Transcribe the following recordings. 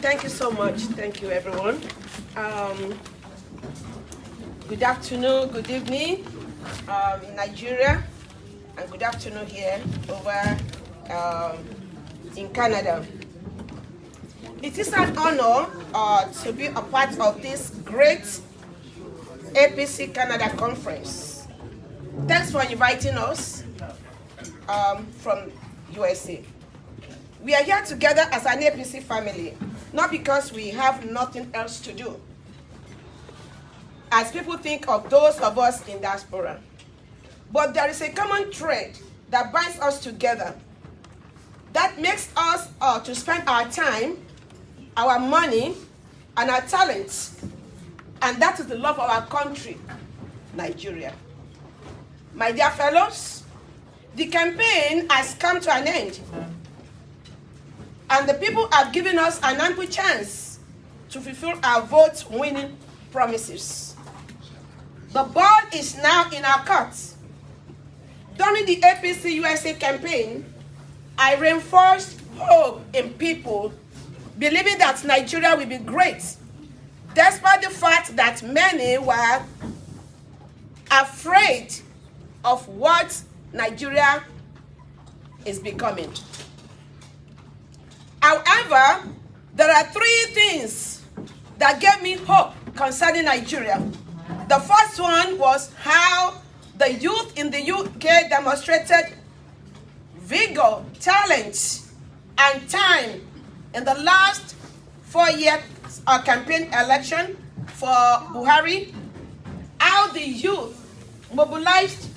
Thank you so much. Thank you, everyone. Good afternoon, good evening in Nigeria, and good afternoon here over in Canada. It is an honor to be a part of this great APC Canada conference. Thanks for inviting us from USA. We are here together as an APC family, not because we have nothing else to do, as people think of those of us in diaspora. But there is a common thread that binds us together, that makes us to spend our time, our money, and our talents, and that is the love of our country, Nigeria. My dear fellows, the campaign has come to an end, and the people have given us an ample chance to fulfill our vote-winning promises. The ball is now in our court. During the APC USA campaign, I reinforced hope in people, believing that Nigeria will be great, despite the fact that many were afraid of what Nigeria is becoming. However, there are three things that gave me hope concerning Nigeria. The first one was how the youth in the UK demonstrated vigor, talent, and time in the last 4 years campaign election for Buhari, how the youth mobilized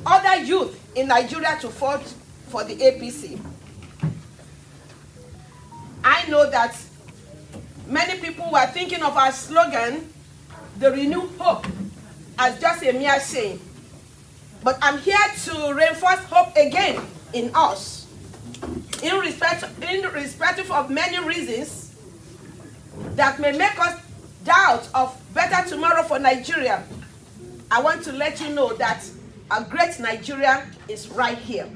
other youth in Nigeria to vote for the APC. I know that many people were thinking of our slogan, the renewed hope, as just a mere saying. But I'm here to reinforce hope again in us. Irrespective of many reasons that may make us doubt of better tomorrow for Nigeria, I want to let you know that a great Nigeria is right here.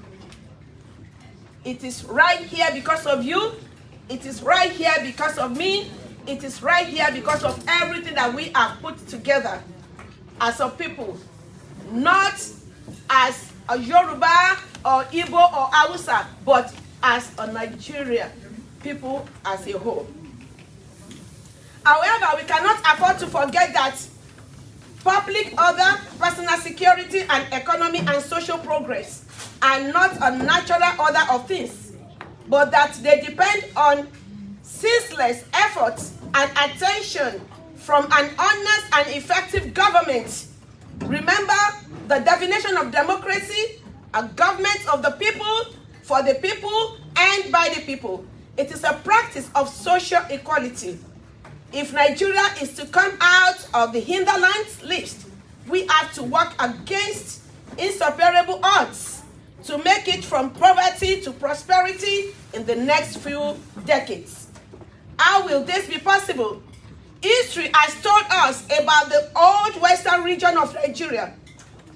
It is right here because of you. It is right here because of me. It is right here because of everything that we have put together as a people, not as a Yoruba or Igbo or Hausa, but as a Nigeria people as a whole. However, we cannot afford to forget that public order, personal security, and economy and social progress are not a natural order of things, but that they depend on ceaseless efforts and attention from an honest and effective government. Remember the definition of democracy: a government of the people, for the people, and by the people. It is a practice of social equality. If Nigeria is to come out of the hinterlands list, we have to work against insuperable odds to make it from poverty to prosperity in the next few decades. How will this be possible? History has told us about the old western region of Nigeria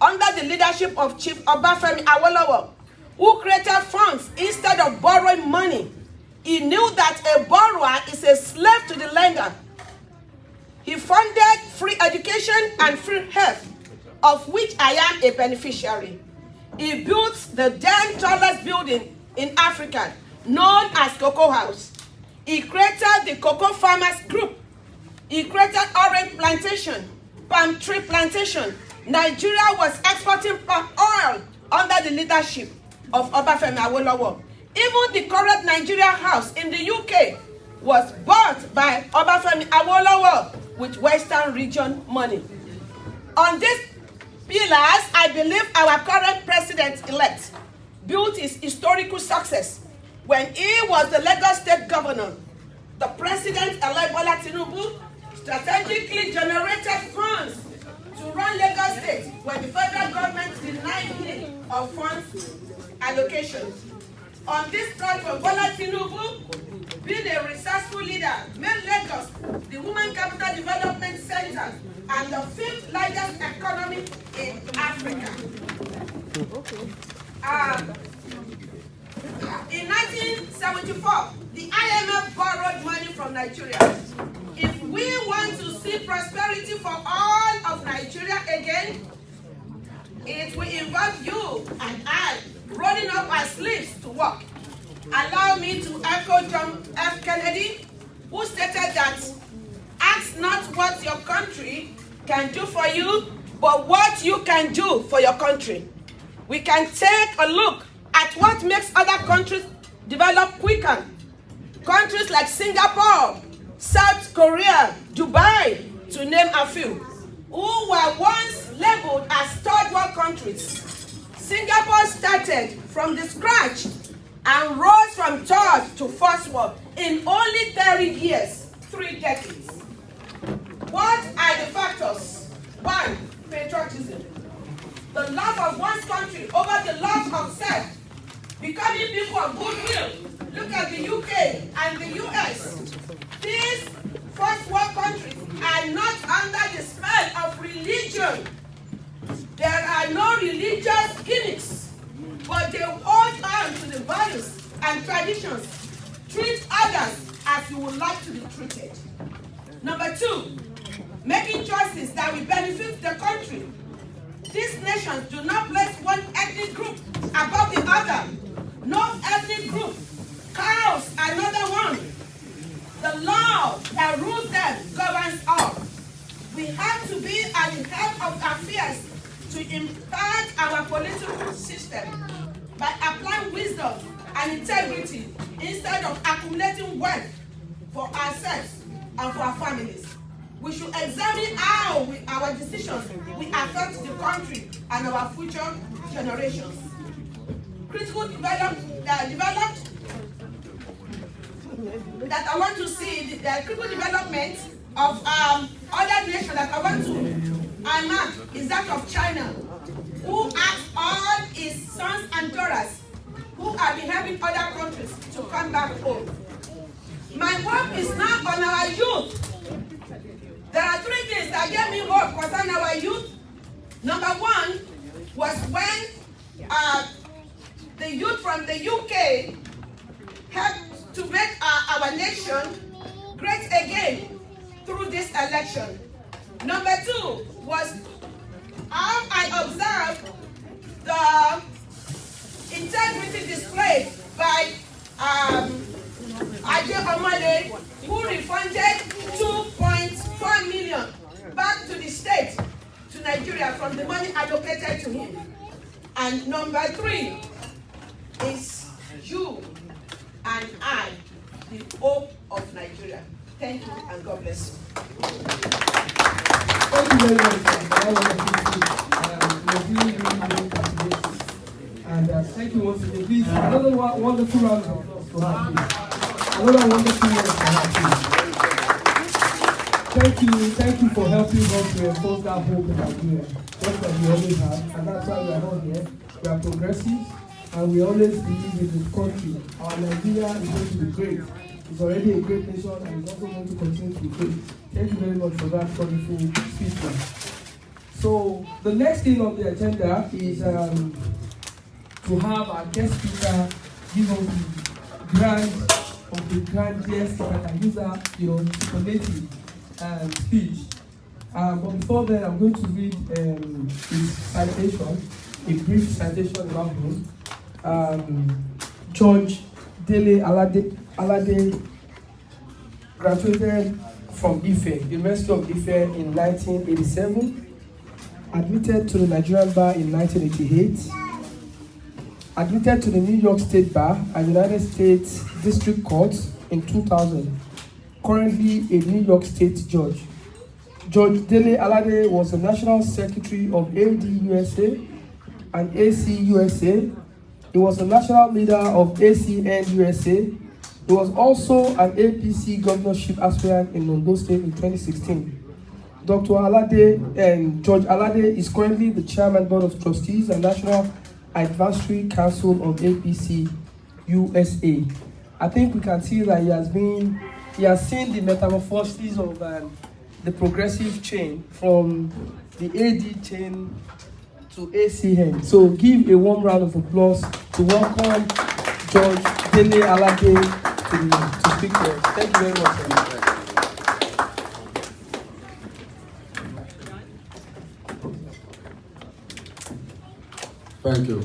under the leadership of Chief Obafemi Awolowo, who created funds instead of borrowing money. He knew that a borrower is a slave to the lender. He funded free education and free health, of which I am a beneficiary. He built the then tallest building in Africa, known as Cocoa House. He created the Cocoa Farmers Group. He created orange plantation, palm tree plantation. Nigeria was exporting palm oil under the leadership of Obafemi Awolowo. Even the current Nigeria House in the UK was bought by Obafemi Awolowo with Western region money. On these pillars, I believe our current president-elect built his historical success when he was the Lagos State Governor. The President-elect Bola Tinubu strategically generated funds to run Lagos State when the federal government denied him of funds allocations. On this platform, Bola Tinubu, being a resourceful leader, made Lagos the Women Capital Development Center and the 5th largest economy in Africa. In 1974, the IMF borrowed money from from Nigeria. If we want to see prosperity for all of Nigeria again, it will involve you and I rolling up our sleeves to work. Allow me to echo John F. Kennedy, who stated that, ask not what your country can do for you, but what you can do for your country. We can take a look at what makes other countries develop quicker. Countries like Singapore, South Korea, Dubai, to name a few, who were once labeled as third world countries. Singapore started from the scratch and rose from third to first world in only 30 years, 3 decades. What are the factors? 1, patriotism. The love of one's country over the love of self. Becoming people of goodwill. Look at the UK and the US. These first world countries are not under the spell of religion. There are no religious gimmicks, but they hold on to the values and traditions. Treat others as you would like to be treated. Number 2, making choices that will benefit the country. These nations do not place one ethnic group above the other. No ethnic group cows another one. The law that rules them governs all. We have to be at the head of affairs to impact our political system by applying wisdom and integrity instead of accumulating wealth for ourselves and for our families. We should examine how our decisions will affect the country and our future generations. Critical development that I want to see, the critical development of other nations that I want to mark is that of China, who asked all its sons and daughters who are helping other countries to come back home. My hope is now on our youth. There are 3 things that gave me hope concerning our youth. Number 1 was when the youth from the UK helped to make our nation great again through this election. Number 2 was how I observed the integrity displayed by Alade, who refunded 2.4 million back to the state, to Nigeria, from the money allocated to him. And number 3 is you and I, the hope of Nigeria. Thank you and God bless you. Thank you very much for all of you. And thank you once again. Please, another wonderful round of applause for her, please. Another wonderful round for her, please. Thank you for helping us to enforce that hope in Nigeria. That's what we always have, and that's why we are all here. We are progressive, and we always believe in this country. Our Nigeria is going to be great. It's already a great nation, and it's also going to continue to be great. Thank you very much for that wonderful speech. So the next thing on the agenda is to have our guest speaker give us the grant of the grandest, if I can use that, superlative speech. But before that, I'm going to read his citation, a brief citation about him. George Dele Alade graduated from University of Ife in 1987, admitted to the Nigerian Bar in 1988, admitted to the New York State Bar and United States District Court in 2000, currently a New York State judge. George Dele Alade was the National Secretary of ADUSA and ACUSA. He was the national leader of ACNUSA. He was also an APC governorship aspirant in Ondo State in 2016. Dr. Alade and George Alade is currently the Chairman Board of Trustees and National Advisory Council of APC USA. I think we can see that he has seen the metamorphosis of the progressive chain from the AD chain to ACN. So give a warm round of applause to welcome George Dele Alade to speak here. Thank you very much, sir. Thank you.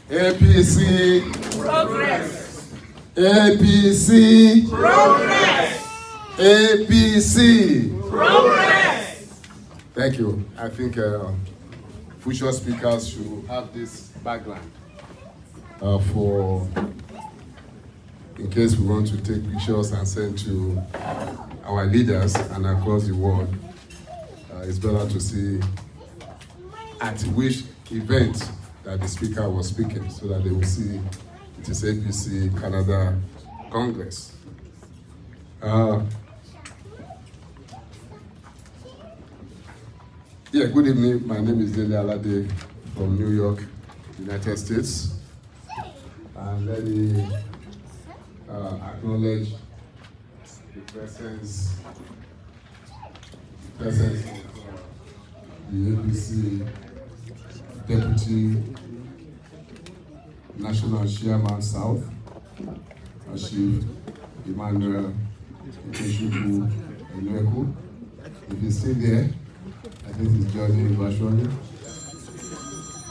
APC. Progress. APC. Progress. APC. Progress. Thank you. I think future speakers should have this background for in case we want to take pictures and send to our leaders and across the world. It's better to see at which event that the speaker was speaking so that they will see it is APC Canada Congress. Yeah, good evening. My name is Dele Alade from New York, United States. And let me acknowledge the presence of the APC Deputy National Chairman South, Chief Emmanuel Ikechukwu Enueku. If he's still there, I think he's joining virtually.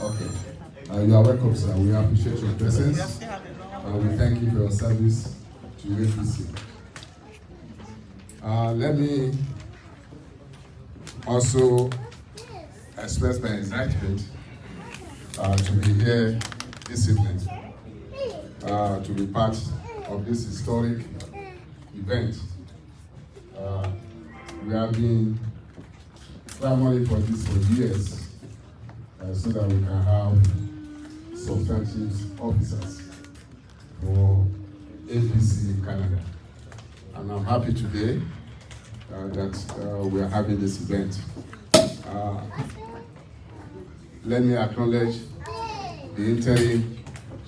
Okay. You are welcome, sir. We appreciate your presence. We thank you for your service to APC. Let me also express my excitement to be here this evening, to be part of this historic event. We have been clamoring for this for years, so that we can have substantive officers for APC in Canada. And I'm happy today that we are having this event. Let me acknowledge the interim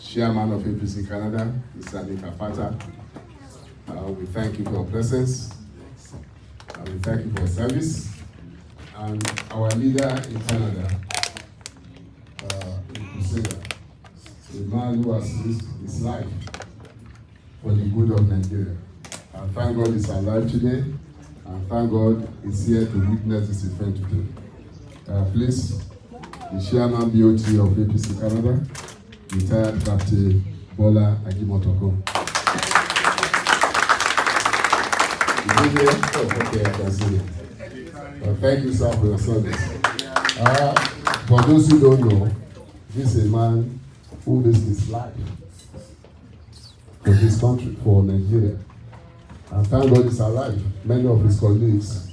chairman of APC Canada, Mr. Nikapata. We thank you for your presence. We thank you for your service. And our leader in Canada, a man who has risked his life for the good of Nigeria. And thank God he's alive today, and thank God he's here to witness this event today. Please, the chairman BOT of APC Canada, retired Captain Bola Agimotoko. Okay, I can see it. Thank you, sir, for your service. For those who don't know, this is a man who risked his life for this country, for Nigeria. And thank God he's alive. Many of his colleagues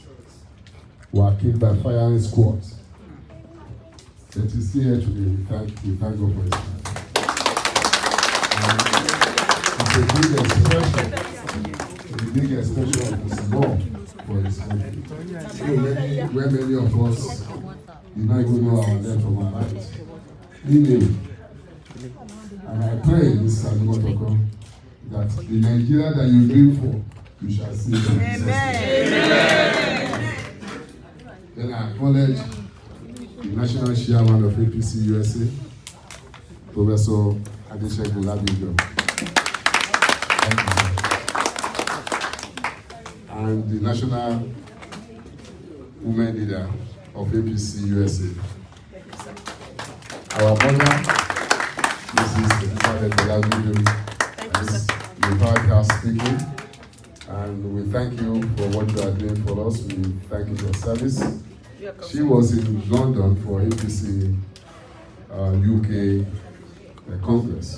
were killed by firing squads. But he's still here today. Thank God for his life. It's a big expression of his love for his country. Where many of us do not even know our left from our right. And I pray, Mr. Agimotoko, that the Nigeria that you dream for, you shall see it. Amen. Then I acknowledge the National Chairman of APC USA, Professor Adesegun Olagunju. And the National Women Leader of APC USA. Our mother, Mrs. Olagunju, is the powerhouse speaking. And we thank you for what you are doing for us. We thank you for your service. She was in London for APC UK Congress.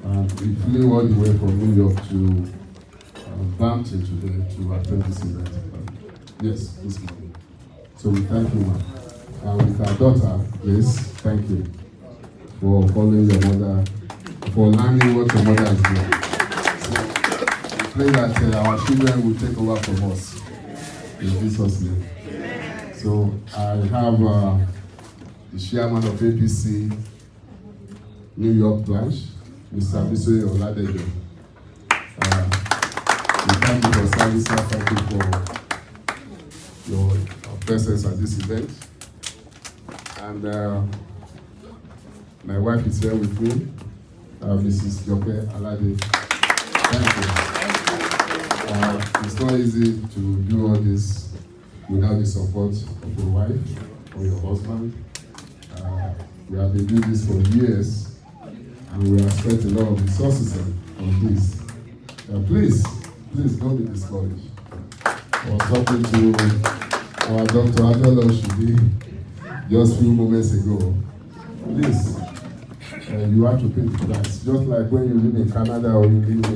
And we flew all the way from New York to Brampton today to attend this event. Yes, this morning. So we thank you, ma'am. And with our daughter, please, thank you for following your mother, for learning what your mother is doing. So we pray that our children will take over from us in Jesus' name. So I have the chairman of APC New York branch, Mr. Bisoye Olade. We thank you for service, sir. Thank you for your presence at this event. And my wife is here with me, Mrs. Joke Alade. Thank you. It's not easy to do all this without the support of your wife or your husband. We have been doing this for years, and we have spent a lot of resources on this. Please don't be discouraged. I was talking to our Dr. Alade just a few moments ago. Please, you have to pay the price. Just like when you live in Canada or you live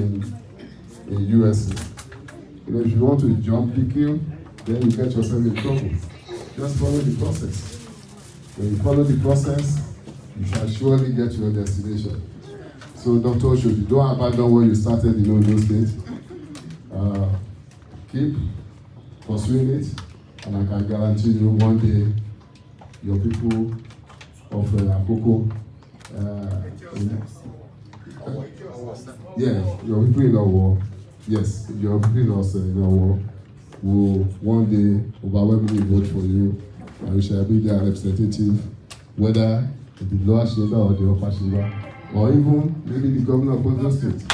in USA. If you want to jump the queue, then you get yourself in trouble. Just follow the process. When you follow the process, you shall surely get to your destination. So, Dr. Osho, don't abandon what you started in Ondo State. Keep pursuing it, and I can guarantee you one day your people of Akoko, your people in Owo, yes, your people in Owo will one day overwhelmingly vote for you, and we shall be their representative, whether in the lower chamber or the upper chamber, or even maybe the governor of Ondo State.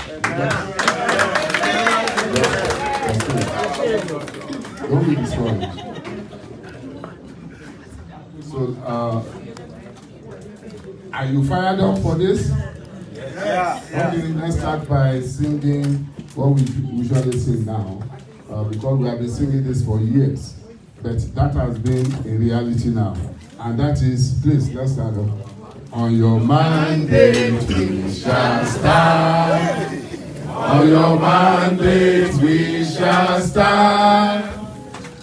Don't be discouraged. So, are you fired up for this? Okay, let's start by singing what we usually sing now, because we have been singing this for years, but that has been a reality now, and that is, please, let's start up. On your mandate we shall stand. On your mandate we shall stand.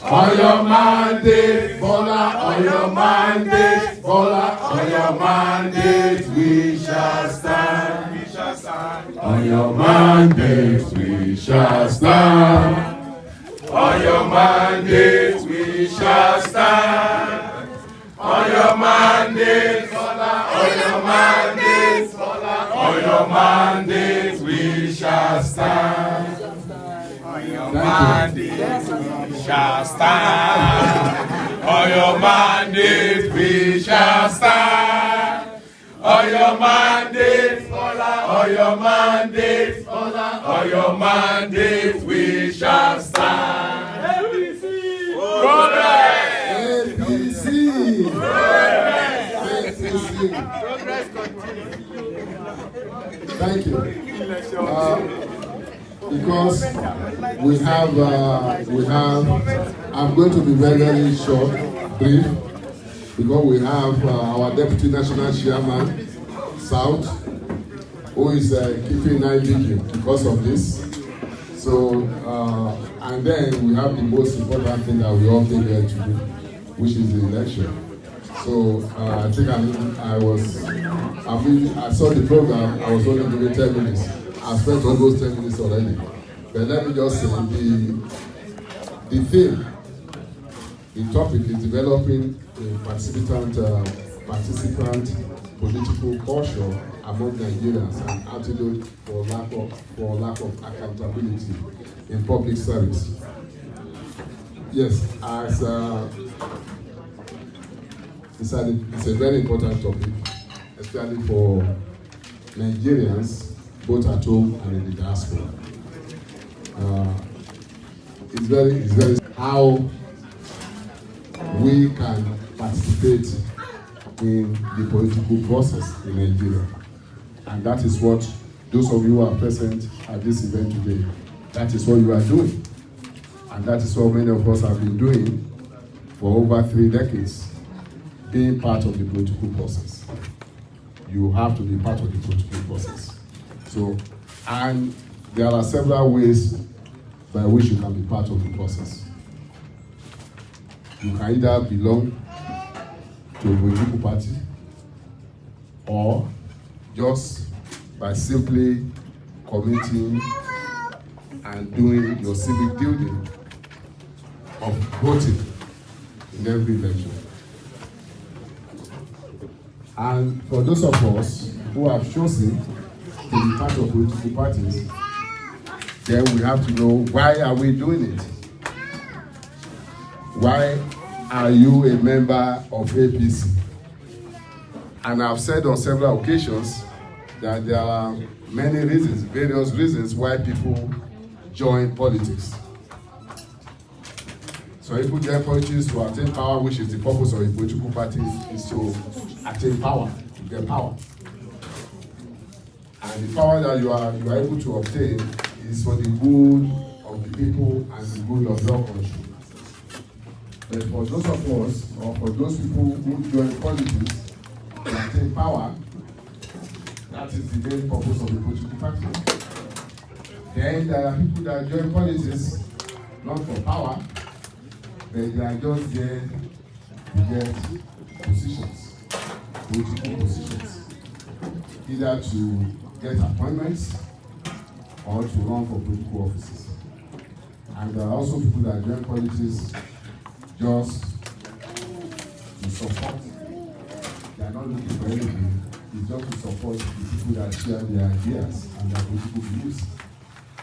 On your mandate, Bola, on your mandate, Bola, on your mandate we shall stand. We shall stand. On your mandate we shall stand. On your mandate we shall stand. On your mandate, Bola, on your mandate, Bola, on your mandate we shall stand. On your mandate we shall stand. On your mandate we shall stand. On your mandate, Bola, on your mandate, Bola, on your mandate we shall stand. ABC! Progress! ABC! Progress continues. Thank you. Because we have, I'm going to be very short, brief, because we have our Deputy National Chairman, South, who is keeping night vigil because of this. So, and then we have the most important thing that we all came here to do, which is the election. So, I think I saw the program, I was only given 10 minutes. I spent almost 10 minutes already. But let me just say, the theme, the topic is developing a participant political culture among Nigerians and antidote for lack of accountability in public service. Yes, it's a very important topic, especially for Nigerians, both at home and in the diaspora. It's very how we can participate in the political process in Nigeria. And that is what those of you who are present at this event today, that is what you are doing. And that is what many of us have been doing for over 3 decades, being part of the political process. You have to be part of the political process. So, and there are several ways by which you can be part of the process. You can either belong to a political party, or just by simply committing and doing your civic duty of voting in every election. And for those of us who have chosen to be part of political parties, then we have to know, why are we doing it? Why are you a member of APC? And I've said on several occasions that there are many reasons, various reasons why people join politics. So people join politics to attain power, which is the purpose of a political party, is to attain power, to get power. And the power that you are able to obtain is for the good of the people and the good of your country. But for those of us, or for those people who join politics to attain power, that is the main purpose of the political party. Then there are people that join politics not for power, but they are just there to get positions, political positions, either to get appointments or to run for political offices. And there are also people that join politics just to support. They are not looking for anything. It's just to support the people that share their ideas and their political beliefs.